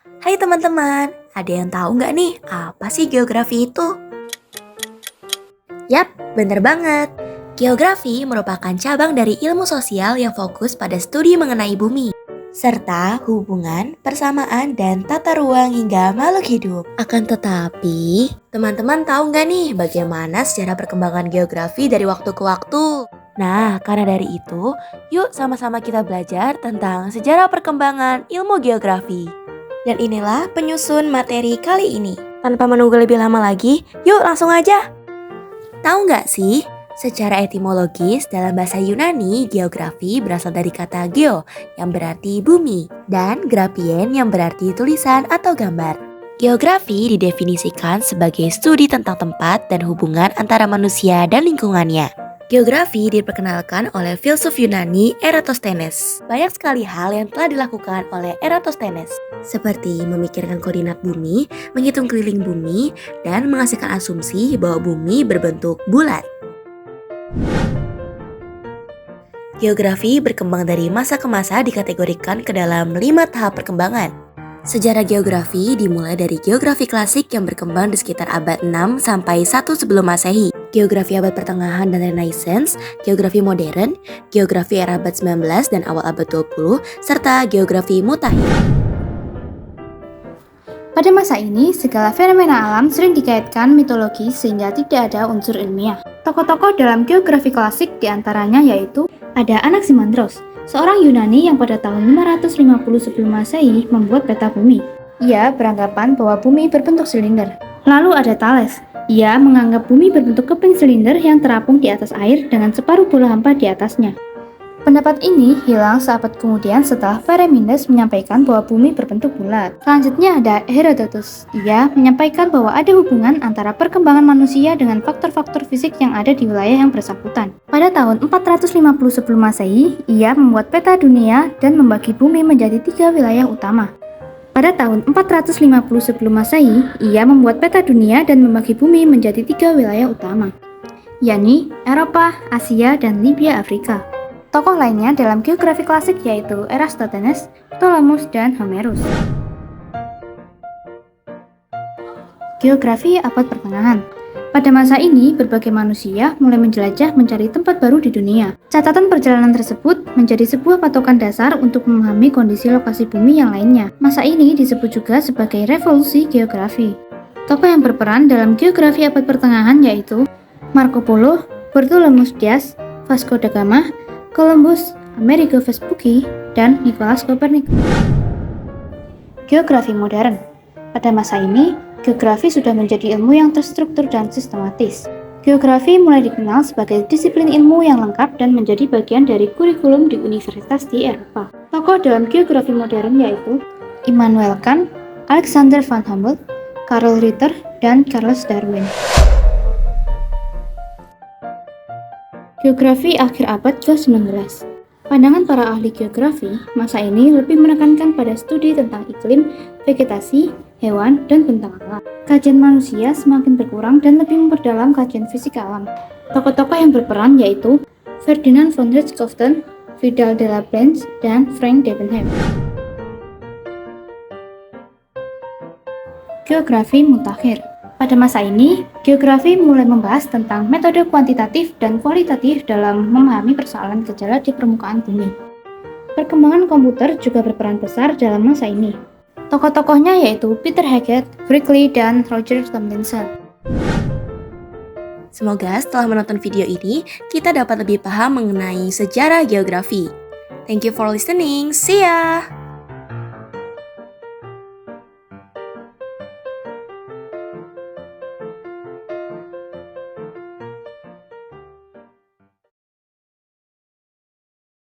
Hai teman-teman, ada yang tahu nggak nih apa sih geografi itu? Yap, bener banget. Geografi merupakan cabang dari ilmu sosial yang fokus pada studi mengenai bumi, serta hubungan, persamaan, dan tata ruang hingga makhluk hidup. Akan tetapi, teman-teman tahu nggak nih bagaimana sejarah perkembangan geografi dari waktu ke waktu? Nah, karena dari itu, yuk sama-sama kita belajar tentang sejarah perkembangan ilmu geografi. Dan inilah penyusun materi kali ini. Tanpa menunggu lebih lama lagi, yuk langsung aja. Tahu nggak sih, secara etimologis dalam bahasa Yunani, geografi berasal dari kata geo yang berarti bumi dan grafien yang berarti tulisan atau gambar. Geografi didefinisikan sebagai studi tentang tempat dan hubungan antara manusia dan lingkungannya. Geografi diperkenalkan oleh filsuf Yunani Eratosthenes. Banyak sekali hal yang telah dilakukan oleh Eratosthenes, seperti memikirkan koordinat bumi, menghitung keliling bumi, dan menghasilkan asumsi bahwa bumi berbentuk bulat. Geografi berkembang dari masa ke masa dikategorikan ke dalam 5 tahap perkembangan. Sejarah geografi dimulai dari geografi klasik yang berkembang di sekitar abad 6 sampai 1 sebelum Masehi. Geografi abad pertengahan dan Renaissance, geografi modern, geografi era abad 19 dan awal abad 20, serta geografi mutakhir. Pada masa ini, segala fenomena alam sering dikaitkan mitologi sehingga tidak ada unsur ilmiah. Tokoh-tokoh dalam geografi klasik diantaranya yaitu ada Anaximandros, seorang Yunani yang pada tahun 550 sebelum Masehi membuat peta bumi. Ia beranggapan bahwa bumi berbentuk silinder. Lalu ada Thales. Ia menganggap bumi berbentuk keping silinder yang terapung di atas air dengan separuh bola hampa di atasnya. Pendapat ini hilang seabad kemudian setelah Parmenides menyampaikan bahwa bumi berbentuk bulat. Selanjutnya ada Herodotus. Ia menyampaikan bahwa ada hubungan antara perkembangan manusia dengan faktor-faktor fisik yang ada di wilayah yang bersangkutan. Pada tahun 450 sebelum Masehi, ia membuat peta dunia dan membagi bumi menjadi 3 wilayah utama. Pada tahun 450 sebelum Masehi, ia membuat peta dunia dan membagi bumi menjadi 3 wilayah utama, yakni Eropa, Asia, dan Libya, Afrika. Tokoh lainnya dalam geografi klasik yaitu Eratosthenes, Ptolemus, dan Homerus. Geografi abad pertengahan. Pada masa ini, berbagai manusia mulai menjelajah mencari tempat baru di dunia. Catatan perjalanan tersebut menjadi sebuah patokan dasar untuk memahami kondisi lokasi bumi yang lainnya. Masa ini disebut juga sebagai revolusi geografi. Tokoh yang berperan dalam geografi abad pertengahan yaitu Marco Polo, Bartholomew Dias, Vasco da Gama, Columbus, Amerigo Vespucci, dan Nicolas Copernicus. Geografi modern. Pada masa ini, geografi sudah menjadi ilmu yang terstruktur dan sistematis. Geografi mulai dikenal sebagai disiplin ilmu yang lengkap dan menjadi bagian dari kurikulum di universitas di Eropa. Tokoh dalam geografi modern yaitu Immanuel Kant, Alexander von Humboldt, Karl Ritter, dan Charles Darwin. Geografi akhir abad ke-19. Pandangan para ahli geografi, masa ini lebih menekankan pada studi tentang iklim, vegetasi, hewan, dan bentang alam. Kajian manusia semakin berkurang dan lebih memperdalam kajian fisika alam. Tokoh-tokoh yang berperan yaitu Ferdinand von Richthofen, Vidal de la Planche, dan Frank Debenham. Geografi mutakhir. Pada masa ini, geografi mulai membahas tentang metode kuantitatif dan kualitatif dalam memahami persoalan gejala di permukaan bumi. Perkembangan komputer juga berperan besar dalam masa ini. Tokoh-tokohnya yaitu Peter Haggett, Brinkley, dan Roger Tomlinson. Semoga setelah menonton video ini, kita dapat lebih paham mengenai sejarah geografi. Thank you for listening. See ya!